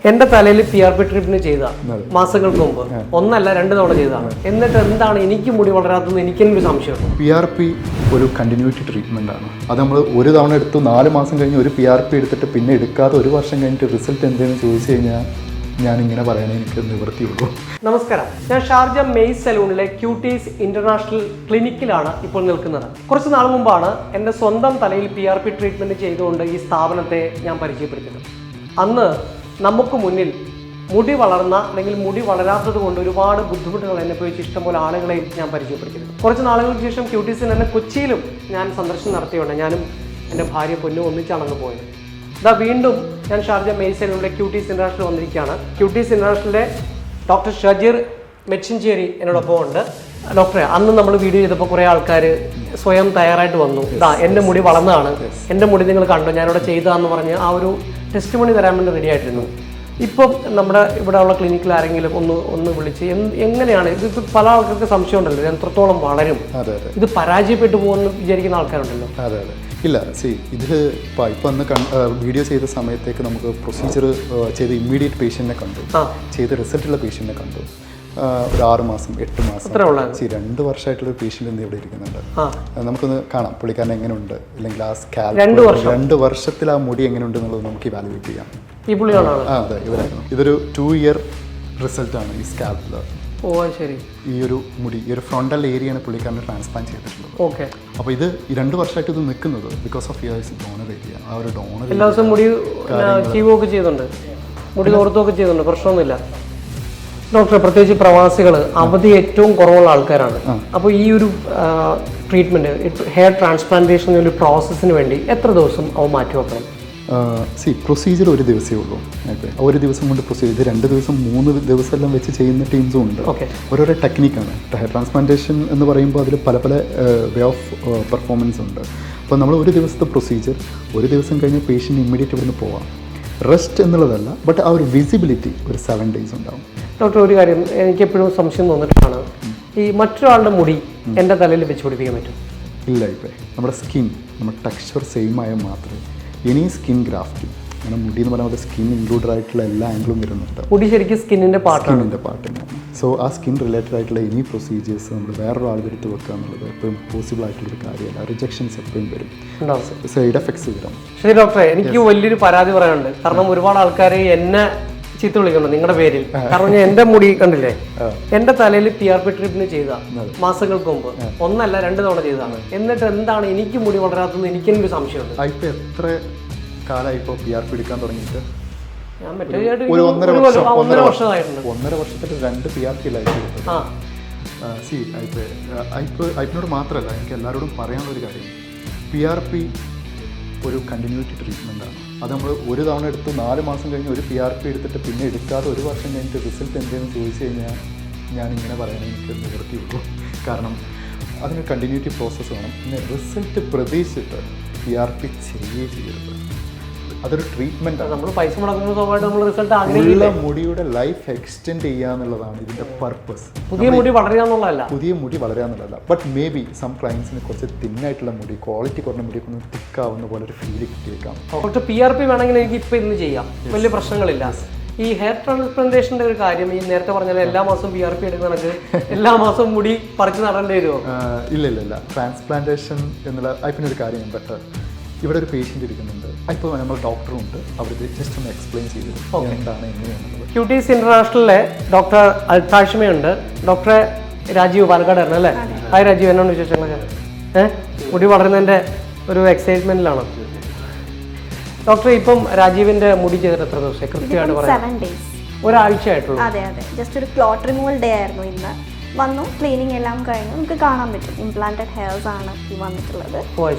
എന്റെ തലയിൽ PRP treatment ചെയ്ത മാസങ്ങൾക്ക് മുമ്പ് ഒന്നല്ല 2 തവണ ചെയ്തതാണ്. എന്നിട്ട് എന്താണ് എനിക്ക് മുടി വളരാത്തത് എനിക്കൊരു സംശയമുണ്ട്. PRP ഒരു കണ്ടിന്യൂറ്റി ട്രീറ്റ്മെന്റ് ആണ്. അത് നമ്മൾ ഒരു തവണ എടുത്തു 4 മാസം കഴിഞ്ഞ് ഒരു PRP എടുത്തിട്ട് പിന്നെ എടുക്കാതെ 1 വർഷം കഴിഞ്ഞിട്ട് റിസൾട്ട് എന്തെന്ന് ചോദിച്ചു കഴിഞ്ഞാൽ ഞാനിങ്ങനെ പറയാനേ എനിക്ക് നിവൃത്തിയുള്ളൂ. നമസ്കാരം, ഞാൻ ഷാർജ മെയ്സ് സലൂണിലെ ക്യൂട്ടീസ് ഇന്റർനാഷണൽ ക്ലിനിക്കിലാണ് ഇപ്പോൾ നിൽക്കുന്നത്. കുറച്ച് നാൾ മുമ്പാണ് എൻ്റെ സ്വന്തം തലയിൽ PRP ട്രീറ്റ്മെന്റ് ചെയ്തുകൊണ്ട് ഈ സ്ഥാപനത്തെ ഞാൻ പരിചയപ്പെടുത്തിയത്. അന്ന് നമുക്ക് മുന്നിൽ മുടി വളർന്ന അല്ലെങ്കിൽ മുടി വളരാത്തത് കൊണ്ട് ഒരുപാട് ബുദ്ധിമുട്ടുകൾ അനുഭവിച്ച് ഇഷ്ടംപോലെ ആളുകളെയും ഞാൻ പരിചയപ്പെടുത്തിയിരുന്നു. കുറച്ച് നാളുകൾക്ക് ശേഷം ക്യൂട്ടീസിന് തന്നെ കൊച്ചിയിലും ഞാൻ സന്ദർശനം നടത്തിയുണ്ട്. ഞാനും എൻ്റെ ഭാര്യ പൊന്നും ഒന്നിച്ചാണെന്ന് പോയത്. ഇതാ വീണ്ടും ഞാൻ ഷാർജ മെയ്സ് സലൂണിലെ ക്യൂട്ടീസ് ഇന്റർനാഷണൽ വന്നിരിക്കുകയാണ്. ക്യൂട്ടീസ് ഇന്റർനാഷണലിലെ ഡോക്ടർ ഷജീർ മെച്ചിഞ്ചേരി എന്നോടൊപ്പം ഉണ്ട്. ഡോക്ടറെ, അന്ന് നമ്മൾ വീഡിയോ ചെയ്തപ്പോൾ കുറേ ആൾക്കാർ സ്വയം തയ്യാറായിട്ട് വന്നു. ഇതാ എൻ്റെ മുടി വളർന്നതാണ്, എൻ്റെ മുടി നിങ്ങൾ കണ്ടോ, ഞാനിവിടെ ചെയ്തതാന്ന് പറഞ്ഞ് ആ ഒരു ടെസ്റ്റ് മണി തരാൻ വേണ്ടി റെഡി ആയിട്ടിരുന്നു. ഇപ്പം നമ്മുടെ ഇവിടെ ഉള്ള ക്ലിനിക്കിൽ ആരെങ്കിലും ഒന്ന് വിളിച്ച് എങ്ങനെയാണ് ഇത്? പല ആൾക്കാർക്ക് സംശയം ഉണ്ടല്ലോ, എത്രത്തോളം വളരും, ഇത് പരാജയപ്പെട്ടു പോകുമെന്ന് വിചാരിക്കുന്ന ആൾക്കാരുണ്ടല്ലോ. അതെ, ഇല്ല, ഇതിൽ ഇപ്പം അന്ന് വീഡിയോ ചെയ്ത സമയത്തേക്ക് നമുക്ക് പ്രൊസീജിയർ ചെയ്ത് ഇമ്മീഡിയറ്റ് പേഷ്യൻറ്റിനെ കണ്ടു, ചെയ്ത് റിസൾട്ടുള്ള പേഷ്യൻറ്റിനെ കണ്ടു. ഒരു 6 മാസം 8 മാസം 2 വർഷമായിട്ടുള്ള പേഷ്യൻ്റ് ഇന്ന് ഇവിടെ ഇരിക്കുന്നുണ്ട്. നമുക്കൊന്ന് കാണാം പുള്ളിക്കാരൻ എങ്ങനെയുണ്ട്, അല്ലെങ്കിൽ ആ സ്കാൽപ്പ് 2 വർഷത്തിൽ ആ മുടി എങ്ങനെയുണ്ട് എന്നുള്ളത് നമുക്ക് ഇവാലുവേറ്റ് ചെയ്യാം. അതെ, ഇവരായിരുന്നു. ഇതൊരു 2 ഇയർ റിസൾട്ടാണ് ഈ സ്കാൽപ്പിൽ. ശരി. ഈ ഒരു മുടി, ഈ ഒരു ഫ്രണ്ടൽ ഏരിയയാണ് പുള്ളിക്കാരനെ ട്രാൻസ്പ്ലാന്റ് ചെയ്തിട്ടുള്ളത്. അപ്പോൾ ഇത് 2 വർഷമായിട്ട് ഇത് നിൽക്കുന്നത് because of your donor area. ആ ഒരു ഡോണർ എല്ലാ ദിവസവും മുടി ചീവുകയൊക്കെ ചെയ്യുന്നുണ്ട്, മുടി തോർത്തുകയൊക്കെ ചെയ്യുന്നുണ്ട്, പ്രശ്നമൊന്നുമില്ല. ഡോക്ടറെ, പ്രത്യേകിച്ച് പ്രവാസികൾ അവധി ഏറ്റവും കുറവുള്ള ആൾക്കാരാണ്. അപ്പോൾ ഈ ഒരു ട്രീറ്റ്മെന്റ്, ഹെയർ ട്രാൻസ്പ്ലാന്റേഷൻ ഒരു പ്രോസസ്സിന് വേണ്ടി എത്ര ദിവസം അവ മാറ്റി വെക്കണം? പ്രൊസീജിയർ 1 ദിവസമേ ഉള്ളൂ. ഒരു ദിവസം കൊണ്ട് പ്രൊസീജിയർ 2 ദിവസം 3 ദിവസം എല്ലാം വെച്ച് ചെയ്യുന്ന ടീംസും ഉണ്ട്. ഓരോരോ ടെക്നിക്കാണ്. ഹെയർ ട്രാൻസ്പ്ലാന്റേഷൻ എന്ന് പറയുമ്പോൾ അതിൽ പല വേ ഓഫ് പെർഫോമൻസ് ഉണ്ട്. അപ്പോൾ നമ്മൾ 1 ദിവസത്തെ പ്രൊസീജിയർ, 1 ദിവസം കഴിഞ്ഞ് പേഷ്യൻ്റ് ഇമ്മീഡിയറ്റ് ഇവിടുന്ന് പോവാം. റെസ്റ്റ് എന്നുള്ളതല്ല, ബട്ട് ആ ഒരു വിസിബിലിറ്റി ഒരു 7 ഡേയ്സ് ഉണ്ടാവും. ഡോക്ടർ, ഒരു കാര്യം എനിക്ക് എപ്പോഴും സംശയം തോന്നിയിട്ടാണ്, ഈ മറ്റൊരാളുടെ മുടി എൻ്റെ തലയിൽ വെച്ച് പിടിപ്പിക്കാൻ പറ്റും? ഇല്ല. ഇപ്പോൾ നമ്മുടെ സ്കിൻ, നമ്മുടെ ടെക്സ്ചർ സെയിം ആയാൽ മാത്രമേ ഇനി സ്കിൻ ഗ്രാഫ്റ്റിംഗ്, അങ്ങനെ മുടി എന്ന് പറയുമ്പോൾ സ്കിൻ ഇൻക്ലൂഡഡ് ആയിട്ടുള്ള എല്ലാ ആംഗിളും വരുന്നുണ്ട്. മുടി ശരിക്കും സ്കിന്നിൻ്റെ പാർട്ടാണ്. സോ ആ സ്കിൻ റിലേറ്റഡ് ആയിട്ടുള്ള എനി പ്രൊസീജിയേഴ്സ് നമ്മൾ വേറൊരാൾ എടുത്ത് വെക്കുക എന്നുള്ളത് എപ്പോഴും പോസിബിൾ ആയിട്ടുള്ളൊരു കാര്യമല്ല. റിജക്ഷൻസ് എപ്പോഴും വരും, സൈഡ് എഫക്ട്സ് വരും. ശരി ഡോക്ടറെ, എനിക്ക് വലിയൊരു പരാതി പറയാനുണ്ട്. കാരണം ഒരുപാട് ആൾക്കാർ എന്നെ ചീത്ത വിളിക്കുന്നുണ്ട് നിങ്ങളുടെ പേരിൽ. കാരണം ഞാൻ എൻ്റെ മുടി കണ്ടില്ലേ, എൻ്റെ തലയിൽ PRP ട്രീറ്റ്മെന്റ് ചെയ്ത മാസങ്ങൾക്ക് മുമ്പ് ഒന്നല്ല 2 തവണ ചെയ്തതാണ്. എന്നിട്ട് എന്താണ് എനിക്ക് മുടി വളരാത്തത് എനിക്കൊരു സംശയമുണ്ട്. ഇപ്പം എത്ര കാലമായി ഇപ്പോൾ PRP എടുക്കാൻ തുടങ്ങിയിട്ട്? ഞാൻ ഒരു 1.5 വർഷമായിട്ടുണ്ട്. 1.5 വർഷത്തിൽ 2 PRP ലൈഫ്. ഐപ്പിനോട് മാത്രമല്ല, എനിക്ക് എല്ലാവരോടും പറയാനുള്ളൊരു കാര്യം, PRP ഒരു കണ്ടിന്യൂറ്റി ട്രീറ്റ്മെൻറ്റാണ്. അത് നമ്മൾ ഒരു തവണ എടുത്ത് 4 മാസം കഴിഞ്ഞ് ഒരു PRP എടുത്തിട്ട് പിന്നെ എടുക്കാതെ 1 വർഷം കഴിഞ്ഞിട്ട് റിസൾട്ട് എന്തെന്ന് ചോദിച്ചു കഴിഞ്ഞാൽ ഞാനിങ്ങനെ പറയാനേ എനിക്ക് നിവൃത്തിയുള്ളൂ. കാരണം അതിന് കണ്ടിന്യൂറ്റി പ്രോസസ്സ് വേണം. പിന്നെ റിസൾട്ട് പ്രതീക്ഷിച്ചിട്ട് PRP ചെയ്യരുത്. അതൊരു ട്രീറ്റ്മെൻറ്റാണ്. നമ്മൾ പൈസ മുടക്കുമ്പോൾ സ്വാഭാവികമായിട്ട് നമ്മൾ റിസൾട്ട് ആഗ്രഹിക്കില്ല. മുടിയുടെ ലൈഫ് എക്സ്റ്റെൻഡ് ചെയ്യുക എന്നുള്ളതാണ് ഇതിൻ്റെ പർപ്പസ്. പുതിയ മുടി വളരുക എന്നുള്ളതല്ല, ബട്ട് മേ ബി സം ക്ലയൻസിന് കുറച്ച് തിന്നായിട്ടുള്ള മുടി, ക്വാളിറ്റി കുറഞ്ഞ മുടി ഒന്ന് തിക്കാവുന്ന പോലെ ഒരു ഫീൽ കിട്ടിയേക്കാം. ഡോക്ടർ, PRP വേണമെങ്കിൽ എനിക്ക് ഇപ്പം ഇന്ന് ചെയ്യാം, വലിയ പ്രശ്നങ്ങളില്ല. ഈ ഹെയർ ട്രാൻസ്പ്ലാന്റേഷൻ്റെ ഒരു കാര്യം, ഈ നേരത്തെ പറഞ്ഞാൽ എല്ലാ മാസവും PRP എടുക്കുന്നവർക്ക് എല്ലാ മാസവും മുടി പറിച്ച് നടേണ്ടി വരുമോ? ഇല്ല. ട്രാൻസ്പ്ലാന്റേഷൻ എന്നുള്ള ഒരു കാര്യം ബെറ്റർ. ഇവിടെ ഒരു പേഷ്യൻ്റ് ഇരിക്കുന്നുണ്ട്, ഇപ്പോൾ നമ്മൾ ഡോക്ടറും ഉണ്ട്, അവർ ജസ്റ്റ് ഒന്ന് എക്സ്പ്ലെയിൻ ചെയ്തു എന്താണ് എങ്ങനെയാണെന്നുള്ളത്. ക്യൂട്ടീസ് ഇന്റർനാഷണലിലെ ഡോക്ടർ അൽത്താഷ്മയുണ്ട്. ഡോക്ടറെ രാജീവ് പാലക്കാടായിരുന്നു അല്ലേ? ഹായ് രാജീവ്, എന്നാണ് വിശേഷങ്ങളൊക്കെ? മുടി വളരുന്നതിൻ്റെ ഒരു എക്സൈറ്റ്മെന്റിലാണ്. ഡോക്ടർ, ഇപ്പം രാജീവിന്റെ മുടി ചെയ്തിട്ട് എത്ര ദിവസം കൃത്യമായിട്ട് പറയാം? 7 days. ഒരാഴ്ചയായിട്ടുള്ളൂ. അതെ, ജസ്റ്റ് ഒരു ക്ലോട്ട് റിമൂവൽ ഡേ ആയിരുന്നു ഇന്ന്. വന്നു, ക്ലീനിങ് എല്ലാം കഴിഞ്ഞു. നമുക്ക് കാണാൻ പറ്റും ഇംപ്ലാന്റഡ് ഹെയർസ് ആണ് ഈ വന്നിട്ടുള്ളത്.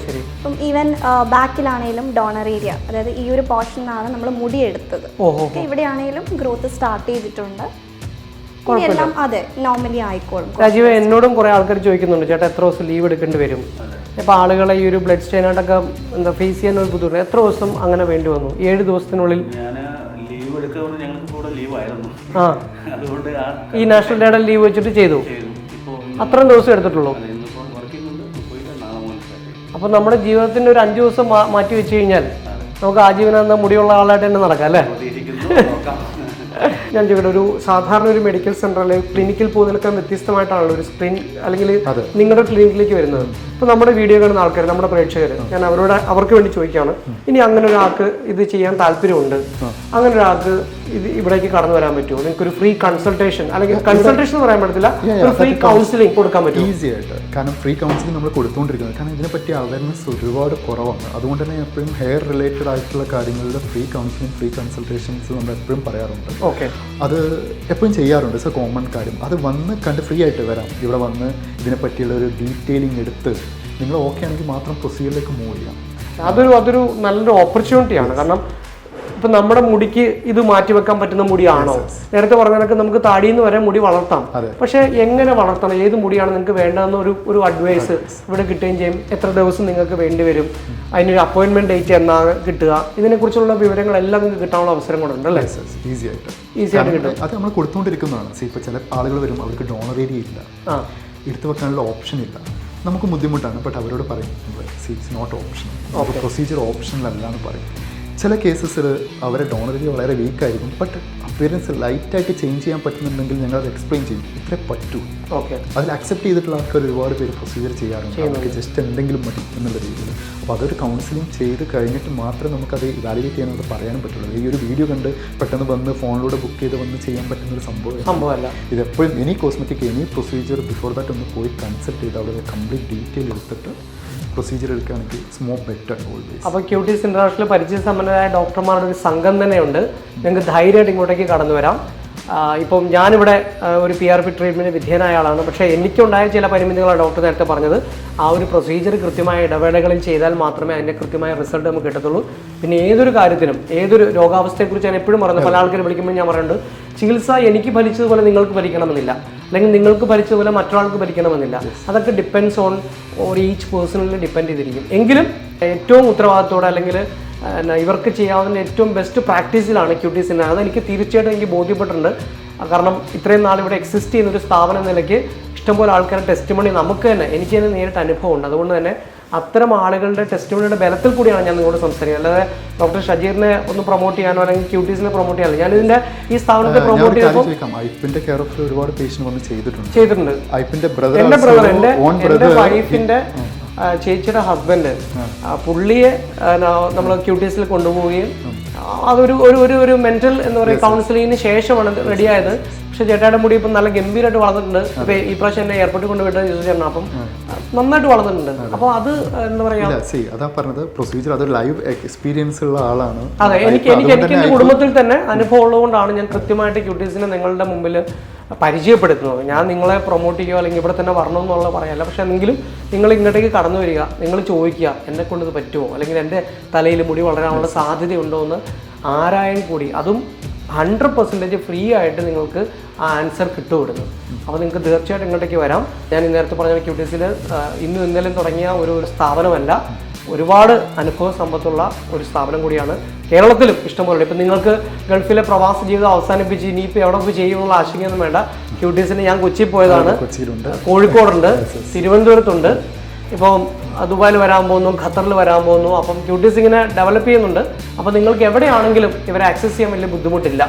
അപ്പം ഈവൻ ബാക്കിലാണെങ്കിലും ഡോണർ ഏരിയ, അതായത് ഈ ഒരു പോർഷനാണ് നമ്മൾ മുടി എടുത്തത്. ഇവിടെയാണെങ്കിലും ഗ്രോത്ത് സ്റ്റാർട്ട് ചെയ്തിട്ടുണ്ട്. എല്ലാം അതെ നോർമലി ആയിക്കോളും. രാജീവ്, എന്നോടും കുറെ ആൾക്കാർ ചോദിക്കുന്നുണ്ട്, ചേട്ടാ എത്ര ദിവസം ലീവ് എടുക്കേണ്ടി വരും? ഇപ്പൊ ആളുകളെ ഈ ഒരു ബ്ലഡ് സ്റ്റെയിൻ ആയിട്ടൊക്കെ എന്താ ഫേസ് ചെയ്യാൻ ഒരു ബുദ്ധിമുട്ട്, എത്ര ദിവസം അങ്ങനെ വേണ്ടി വന്നു? 7 ദിവസത്തിനുള്ളിൽ ഈ നാഷണൽ ഡേയുടെ ലീവ് വെച്ചിട്ട് ചെയ്തു. അത്രയും ദിവസം എടുത്തിട്ടുള്ളൂ. അപ്പൊ നമ്മുടെ ജീവിതത്തിന്റെ ഒരു 5 ദിവസം മാറ്റി വെച്ച് കഴിഞ്ഞാൽ നമുക്ക് ആജീവനാന്ത മുടിയുള്ള ആളായിട്ട് തന്നെ നടക്കാം അല്ലേ? ഞാൻ ചോദിക്കട്ടെ, ഒരു സാധാരണ ഒരു മെഡിക്കൽ സെന്ററിൽ ക്ലിനിക്കിൽ പോകുന്നതിനൊക്കെ വ്യത്യസ്തമായിട്ടാണല്ലോ ഒരു സ്ക്രീൻ അല്ലെങ്കിൽ നിങ്ങളുടെ ക്ലിനിക്കിലേക്ക് വരുന്നത്. ഇപ്പൊ നമ്മുടെ വീഡിയോ കാണുന്ന ആൾക്കാർ, നമ്മുടെ പ്രേക്ഷകർ, ഞാൻ അവർക്ക് വേണ്ടി ചോദിക്കുകയാണ്, ഇനി അങ്ങനെ ഒരാൾക്ക് ഇത് ചെയ്യാൻ താല്പര്യമുണ്ട്, അങ്ങനെ ഒരാൾക്ക് ഇത് ഇവിടേക്ക് കടന്നു വരാൻ പറ്റുമോ? നിങ്ങൾക്ക് ഒരു ഫ്രീ കൺസൾട്ടേഷൻ, അല്ലെങ്കിൽ കൺസൾട്ടേഷൻ എന്ന് പറയാൻ പറ്റത്തില്ല, ഒരു ഫ്രീ കൗൺസിലിംഗ് കൊടുക്കാൻ പറ്റും? ഈസി ആയിട്ട്. കാരണം ഫ്രീ കൗൺസിലിംഗ് നമ്മൾ കൊടുത്തുകൊണ്ടിരിക്കുന്നത്, കാരണം ഇതിനെപ്പറ്റി അവയർനെസ് ഒരുപാട് കുറവാണ്. അതുകൊണ്ട് തന്നെ എപ്പോഴും ഹെയർ റിലേറ്റഡ് ആയിട്ടുള്ള കാര്യങ്ങളിൽ ഫ്രീ കൗൺസിലിംഗ്, ഫ്രീ കൺസൾട്ടേഷൻസ് നമ്മൾ എപ്പോഴും പറയാറുണ്ട്. ഓക്കെ, അത് എപ്പോഴും ചെയ്യാറുണ്ട്. ഇറ്റ്സ് എ കോമൺ കാര്യം. അത് വന്ന് കണ്ട് ഫ്രീ ആയിട്ട് വരാം. ഇവിടെ വന്ന് ഇതിനെപ്പറ്റിയുള്ള ഒരു ഡീറ്റെയിലിംഗ് എടുത്ത് നിങ്ങൾ ഓക്കെ ആണെങ്കിൽ മാത്രം പ്രൊസീജിയറിലേക്ക് മൂവ് ചെയ്യാം. അതൊരു നല്ലൊരു ഓപ്പർച്യൂണിറ്റിയാണ്. കാരണം ഇപ്പം നമ്മുടെ മുടിക്ക് ഇത് മാറ്റിവെക്കാൻ പറ്റുന്ന മുടിയാണോ? നേരത്തെ പറഞ്ഞതൊക്കെ നമുക്ക് താടിയെന്ന് വരെ മുടി വളർത്താം. പക്ഷേ എങ്ങനെ വളർത്തണം, ഏത് മുടിയാണ് നിങ്ങൾക്ക് വേണ്ടതെന്ന് ഒരു അഡ്വൈസ് ഇവിടെ കിട്ടുകയും ചെയ്യും. എത്ര ദിവസം നിങ്ങൾക്ക് വേണ്ടി വരും, അതിനൊരു അപ്പോയിൻമെന്റ് ഡേറ്റ് എന്നാണ് കിട്ടുക, ഇതിനെക്കുറിച്ചുള്ള വിവരങ്ങളെല്ലാം നിങ്ങൾക്ക് കിട്ടാനുള്ള അവസരം കൂടെ ഉണ്ടല്ലേ? ഈസി ആയിട്ട് കിട്ടും. അത് നമ്മൾ കൊടുത്തുകൊണ്ടിരിക്കുന്നതാണ്. ഇപ്പോൾ ചില ആളുകൾ വരും, അവർക്ക് ഡോണർ ഏരിയ ഇല്ല, എടുത്തു വെക്കാനുള്ള ഓപ്ഷൻ ഇല്ല, നമുക്ക് ബുദ്ധിമുട്ടാണ്. ബട്ട് അവരോട് പറയും it's not option, procedure optional അല്ല എന്ന് പറയും. ചില കേസസിൽ അവരെ ഡോണർ ഏരിയ വളരെ വീക്കായിരിക്കും, ബട്ട് അപ്പിയറൻസ് ലൈറ്റായിട്ട് ചേഞ്ച് ചെയ്യാൻ പറ്റുന്നുണ്ടെങ്കിൽ ഞങ്ങൾ അത് എക്സ്പ്ലെയിൻ ചെയ്യും, ഇത്രേ പറ്റൂ. ഓക്കെ, അതിൽ അക്സെപ്റ്റ് ചെയ്തിട്ടുള്ള ആൾക്കാർ ഒരുപാട് പേര് പ്രൊസീജിയർ ചെയ്യാറുണ്ട്. അവർക്ക് ജസ്റ്റ് എന്തെങ്കിലും മതി എന്നുള്ള രീതിയിൽ. അപ്പോൾ അതൊരു കൗൺസിലിംഗ് ചെയ്ത് കഴിഞ്ഞിട്ട് മാത്രമേ നമുക്കത് ഇവാലുവേറ്റ് ചെയ്യാനത് പറയാനും പറ്റുള്ളൂ. ഈ ഒരു വീഡിയോ കണ്ട് പെട്ടെന്ന് വന്ന് ഫോണിലൂടെ ബുക്ക് ചെയ്ത് വന്ന് ചെയ്യാൻ പറ്റുന്നൊരു സംഭവമല്ല. ഇതെപ്പോഴും any cosmetic any procedure before that ഒന്ന് പോയി കൺസൾട്ട് ചെയ്ത് അവിടെ കംപ്ലീറ്റ് ഡീറ്റെയിൽ എടുത്തിട്ട് പ്രൊസീജിയർ എടുക്കുകയാണെങ്കിൽ ഇറ്റ്സ് മോർ ബെറ്റർ ഓൾവേസ്. അപ്പോൾ ക്യൂട്ടീസ് ഇന്റർനാഷണൽ പരിചയസമ്പന്നരായ ഡോക്ടർമാരുടെ ഒരു സംഘം തന്നെയുണ്ട്. നിങ്ങൾക്ക് ധൈര്യമായിട്ട് ഇങ്ങോട്ടേക്ക് കടന്നു വരാം. ഇപ്പം ഞാനിവിടെ ഒരു PRP ട്രീറ്റ്മെൻറ്റ് വിധേയനായ ആളാണ്. പക്ഷേ എനിക്കുണ്ടായ ചില പരിമിതികളാണ് ഡോക്ടർ നേരത്തെ പറഞ്ഞത്. ആ ഒരു പ്രൊസീജിയർ കൃത്യമായ ഇടവേളകളിൽ ചെയ്താൽ മാത്രമേ അതിൻ്റെ കൃത്യമായ റിസൾട്ട് നമുക്ക് കിട്ടത്തുള്ളൂ. പിന്നെ ഏതൊരു കാര്യത്തിനും, ഏതൊരു രോഗാവസ്ഥയെക്കുറിച്ച് ഞാൻ എപ്പോഴും പറയുന്നത്, പല ആൾക്കാർ വിളിക്കുമ്പോൾ ഞാൻ പറയുന്നുണ്ട്, ചികിത്സ എനിക്ക് ഫലിച്ചതുപോലെ നിങ്ങൾക്ക് ഫലിക്കണമെന്നില്ല, അല്ലെങ്കിൽ നിങ്ങൾക്ക് ഫലിച്ചതുപോലെ മറ്റൊരാൾക്ക് ഫലിക്കണമെന്നില്ല. അതൊക്കെ depends on each personally depend ചെയ്തിരിക്കും. എങ്കിലും ഏറ്റവും ഉത്തരവാദിത്തോടെ, അല്ലെങ്കിൽ ഇവർക്ക് ചെയ്യാവുന്ന ഏറ്റവും ബെസ്റ്റ് പ്രാക്ടീസിലാണ് ക്യൂട്ടീസിൻ്റെ. അതെനിക്ക് തീർച്ചയായിട്ടും എനിക്ക് ബോധ്യപ്പെട്ടിട്ടുണ്ട്. കാരണം ഇത്രയും നാൾ ഇവിടെ എക്സിസ്റ്റ് ചെയ്യുന്ന ഒരു സ്ഥാപനം നിലയ്ക്ക് ഇഷ്ടംപോലെ ആൾക്കാരുടെ ടെസ്റ്റിമണി നമുക്ക് തന്നെ, എനിക്ക് തന്നെ നേരിട്ട് അനുഭവമുണ്ട്. അതുകൊണ്ട് തന്നെ അത്തരം ആളുകളുടെ ടെസ്റ്റിമണിയുടെ ബലത്തിൽ കൂടിയാണ് ഞാൻ നിങ്ങളോട് സംസാരിക്കുന്നത്. അല്ലാതെ ഡോക്ടർ ഷജീറിനെ ഒന്ന് പ്രൊമോട്ട് ചെയ്യാനോ അല്ലെങ്കിൽ ക്യൂട്ടീസിനെ പ്രൊമോട്ട് ചെയ്യാനോ, ഞാനിതിൻ്റെ ഈ സ്ഥാപനത്തെ പ്രൊമോട്ട് ചെയ്യുമ്പോൾ ഒരുപാട് പേഷ്യന്റ് വന്ന് ചെയ്തിട്ടുണ്ട്. എൻ്റെ ബ്രദർ, എൻ്റെ വൈഫിൻ്റെ ചേച്ചിയുടെ ഹസ്ബൻഡ്, പുള്ളിയെ നമ്മൾ ക്യൂട്ടീസിൽ കൊണ്ടുപോവുകയും അതൊരു ഒരു മെന്റൽ എന്ന് പറയുക കൗൺസിലിങ്ങിന് ശേഷമാണ് റെഡിയായത്. പക്ഷെ ചേട്ടായുടെ മുടി ഇപ്പം നല്ല ഗംഭീരമായിട്ട് വളർന്നിട്ടുണ്ട്. ഇപ്പം ഈ പ്രാവശ്യം എന്നെ എയർപോർട്ടിൽ കൊണ്ടുപോയിട്ട് ചേട്ടൻ അപ്പം നന്നായിട്ട് വളർന്നിട്ടുണ്ട്. അപ്പോൾ അത് എന്താ പറയാ, അതാ പറഞ്ഞത് പ്രൊസീജിയർ അതൊരു ലൈവ് എക്സ്പീരിയൻസ് ഉള്ള ആളാണ്. അതെ, എനിക്ക് എൻ്റെ കുടുംബത്തിൽ തന്നെ അനുഭവം ഉള്ളതുകൊണ്ടാണ് ഞാൻ കൃത്യമായിട്ട് ക്യൂട്ടീസിനെ നിങ്ങളുടെ മുമ്പിൽ പരിചയപ്പെടുത്തുന്നത്. ഞാൻ നിങ്ങളെ പ്രൊമോട്ട് ചെയ്യുക അല്ലെങ്കിൽ ഇവിടെ തന്നെ വരണം എന്നുള്ള പറയല്ല. പക്ഷെ എങ്കിലും നിങ്ങൾ ഇങ്ങോട്ടേക്ക് കടന്നു വരിക, നിങ്ങൾ ചോദിക്കുക എന്നെ കൊണ്ട് ഇത് പറ്റുമോ, അല്ലെങ്കിൽ എൻ്റെ തലയിൽ മുടി വളരാനുള്ള സാധ്യതയുണ്ടോ എന്ന് ആരായും കൂടി, അതും 100% ഫ്രീ ആയിട്ട് നിങ്ങൾക്ക് ആ ആൻസർ കിട്ടുവിടുന്നു. അപ്പോൾ നിങ്ങൾക്ക് തീർച്ചയായിട്ടും ഇങ്ങോട്ടേക്ക് വരാം. ഞാൻ നേരത്തെ പറഞ്ഞ ക്യൂട്ടീസിൽ ഇന്നും ഇന്നലെയും തുടങ്ങിയ ഒരു സ്ഥാപനമല്ല, ഒരുപാട് അനുഭവ സമ്പത്തുള്ള ഒരു സ്ഥാപനം കൂടിയാണ്. കേരളത്തിലും ഇഷ്ടംപോലെ. ഇപ്പം നിങ്ങൾക്ക് ഗൾഫിലെ പ്രവാസ ജീവിതം അവസാനിപ്പിച്ച് ഇനിയിപ്പോൾ എവിടെ പോയി ചെയ്യുമെന്നുള്ള ആശങ്കയൊന്നും വേണ്ട. ക്യൂട്ടീസിന് ഞാൻ കൊച്ചിയിൽ പോയതാണ്, കോഴിക്കോടുണ്ട്, തിരുവനന്തപുരത്തുണ്ട്, ഇപ്പം ദുബായിൽ വരാൻ പോകുന്നു, ഖത്തറിൽ വരാൻ പോകുന്നു. അപ്പം ക്യൂട്ടീസ് ഇങ്ങനെ ഡെവലപ്പ് ചെയ്യുന്നുണ്ട്. അപ്പം നിങ്ങൾക്ക് എവിടെയാണെങ്കിലും ഇവരെ ആക്സസ് ചെയ്യാൻ വലിയ ബുദ്ധിമുട്ടില്ല.